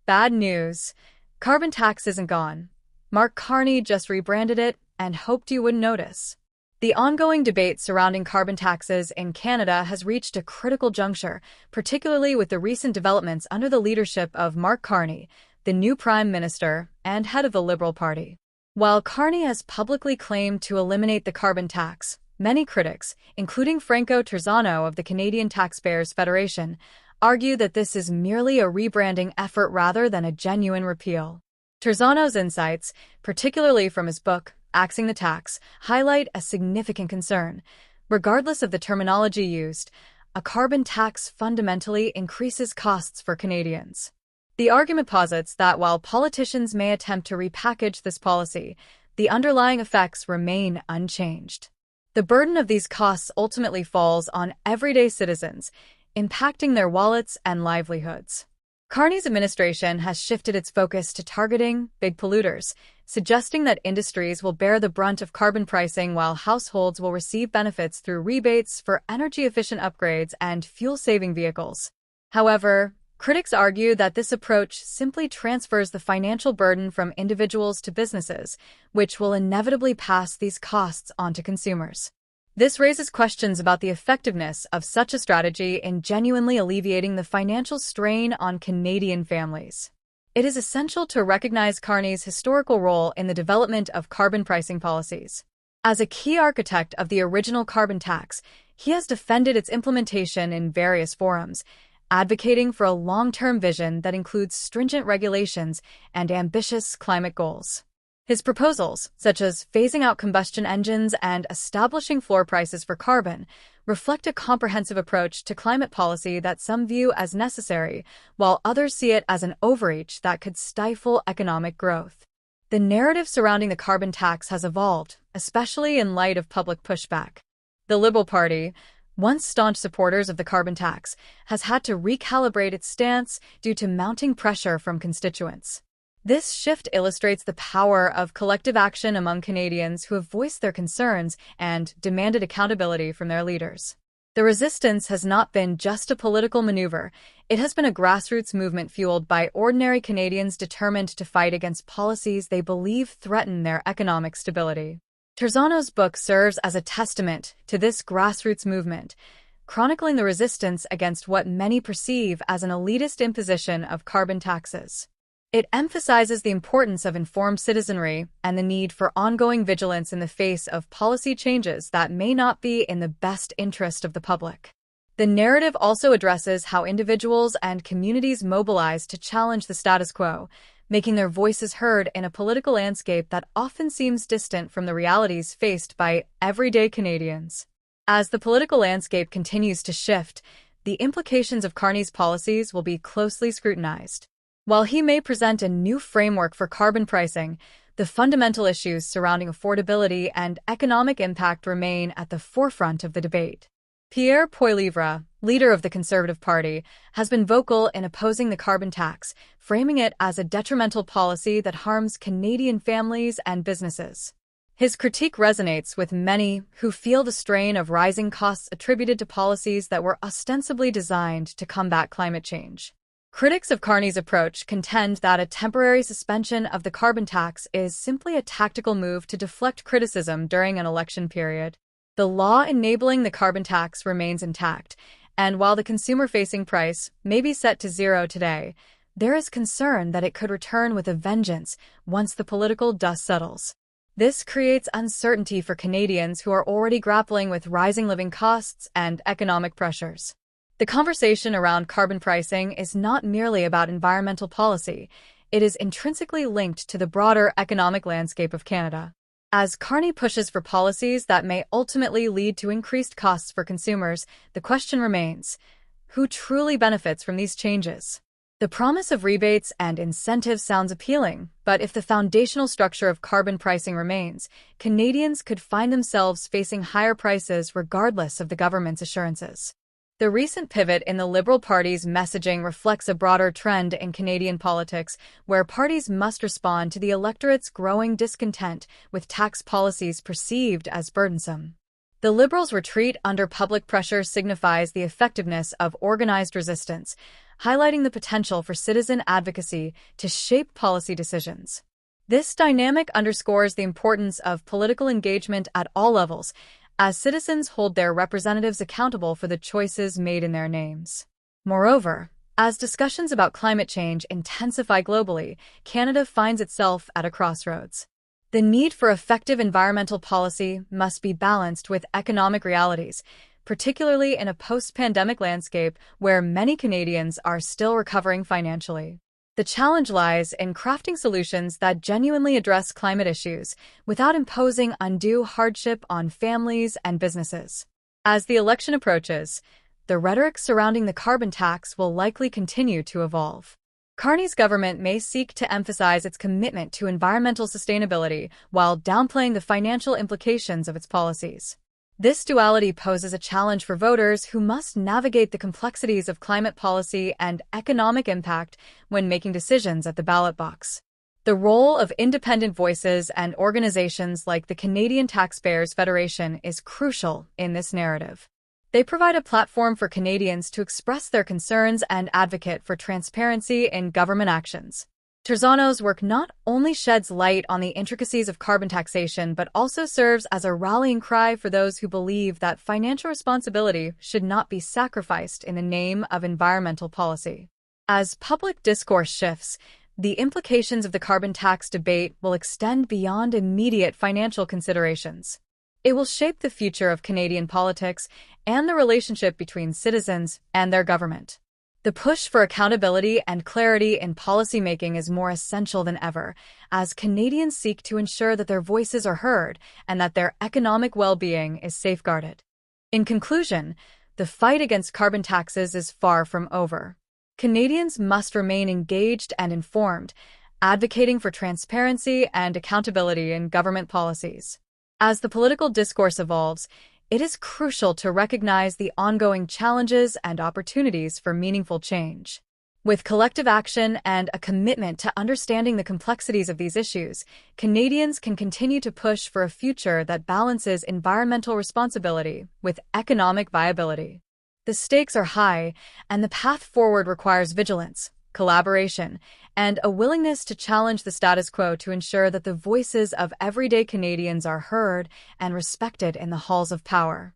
Bad news. Carbon tax isn't gone. Mark Carney just rebranded it and hoped you wouldn't notice. The ongoing debate surrounding carbon taxes in Canada has reached a critical juncture, particularly with the recent developments under the leadership of Mark Carney, the new Prime Minister and head of the Liberal Party. While Carney has publicly claimed to eliminate the carbon tax, many critics, including Franco Terzano of the Canadian Taxpayers Federation, argue that this is merely a rebranding effort rather than a genuine repeal. Terzano's insights, particularly from his book, Axing the Tax, highlight a significant concern. Regardless of the terminology used, a carbon tax fundamentally increases costs for Canadians. The argument posits that while politicians may attempt to repackage this policy, the underlying effects remain unchanged. The burden of these costs ultimately falls on everyday citizens, impacting their wallets and livelihoods. Carney's administration has shifted its focus to targeting big polluters, suggesting that industries will bear the brunt of carbon pricing while households will receive benefits through rebates for energy-efficient upgrades and fuel-saving vehicles. However, critics argue that this approach simply transfers the financial burden from individuals to businesses, which will inevitably pass these costs on to consumers. This raises questions about the effectiveness of such a strategy in genuinely alleviating the financial strain on Canadian families. It is essential to recognize Carney's historical role in the development of carbon pricing policies. As a key architect of the original carbon tax, he has defended its implementation in various forums, advocating for a long-term vision that includes stringent regulations and ambitious climate goals. His proposals, such as phasing out combustion engines and establishing floor prices for carbon, reflect a comprehensive approach to climate policy that some view as necessary, while others see it as an overreach that could stifle economic growth. The narrative surrounding the carbon tax has evolved, especially in light of public pushback. The Liberal Party, once staunch supporters of the carbon tax, has had to recalibrate its stance due to mounting pressure from constituents. This shift illustrates the power of collective action among Canadians who have voiced their concerns and demanded accountability from their leaders. The resistance has not been just a political maneuver, it has been a grassroots movement fueled by ordinary Canadians determined to fight against policies they believe threaten their economic stability. Terzano's book serves as a testament to this grassroots movement, chronicling the resistance against what many perceive as an elitist imposition of carbon taxes. It emphasizes the importance of informed citizenry and the need for ongoing vigilance in the face of policy changes that may not be in the best interest of the public. The narrative also addresses how individuals and communities mobilize to challenge the status quo, making their voices heard in a political landscape that often seems distant from the realities faced by everyday Canadians. As the political landscape continues to shift, the implications of Carney's policies will be closely scrutinized. While he may present a new framework for carbon pricing, the fundamental issues surrounding affordability and economic impact remain at the forefront of the debate. Pierre Poilievre, leader of the Conservative Party, has been vocal in opposing the carbon tax, framing it as a detrimental policy that harms Canadian families and businesses. His critique resonates with many who feel the strain of rising costs attributed to policies that were ostensibly designed to combat climate change. Critics of Carney's approach contend that a temporary suspension of the carbon tax is simply a tactical move to deflect criticism during an election period. The law enabling the carbon tax remains intact, and while the consumer-facing price may be set to zero today, there is concern that it could return with a vengeance once the political dust settles. This creates uncertainty for Canadians who are already grappling with rising living costs and economic pressures. The conversation around carbon pricing is not merely about environmental policy, it is intrinsically linked to the broader economic landscape of Canada. As Carney pushes for policies that may ultimately lead to increased costs for consumers, the question remains, who truly benefits from these changes? The promise of rebates and incentives sounds appealing, but if the foundational structure of carbon pricing remains, Canadians could find themselves facing higher prices regardless of the government's assurances. The recent pivot in the Liberal Party's messaging reflects a broader trend in Canadian politics, where parties must respond to the electorate's growing discontent with tax policies perceived as burdensome. The Liberals' retreat under public pressure signifies the effectiveness of organized resistance, highlighting the potential for citizen advocacy to shape policy decisions. This dynamic underscores the importance of political engagement at all levels, as citizens hold their representatives accountable for the choices made in their names. Moreover, as discussions about climate change intensify globally, Canada finds itself at a crossroads. The need for effective environmental policy must be balanced with economic realities, particularly in a post-pandemic landscape where many Canadians are still recovering financially. The challenge lies in crafting solutions that genuinely address climate issues without imposing undue hardship on families and businesses. As the election approaches, the rhetoric surrounding the carbon tax will likely continue to evolve. Carney's government may seek to emphasize its commitment to environmental sustainability while downplaying the financial implications of its policies. This duality poses a challenge for voters who must navigate the complexities of climate policy and economic impact when making decisions at the ballot box. The role of independent voices and organizations like the Canadian Taxpayers Federation is crucial in this narrative. They provide a platform for Canadians to express their concerns and advocate for transparency in government actions. Terzano's work not only sheds light on the intricacies of carbon taxation but also serves as a rallying cry for those who believe that financial responsibility should not be sacrificed in the name of environmental policy. As public discourse shifts, the implications of the carbon tax debate will extend beyond immediate financial considerations. It will shape the future of Canadian politics and the relationship between citizens and their government. The push for accountability and clarity in policymaking is more essential than ever, as Canadians seek to ensure that their voices are heard and that their economic well-being is safeguarded. In conclusion, the fight against carbon taxes is far from over. Canadians must remain engaged and informed, advocating for transparency and accountability in government policies. As the political discourse evolves, it is crucial to recognize the ongoing challenges and opportunities for meaningful change. With collective action and a commitment to understanding the complexities of these issues, Canadians can continue to push for a future that balances environmental responsibility with economic viability. The stakes are high, and the path forward requires vigilance, collaboration, and a willingness to challenge the status quo to ensure that the voices of everyday Canadians are heard and respected in the halls of power.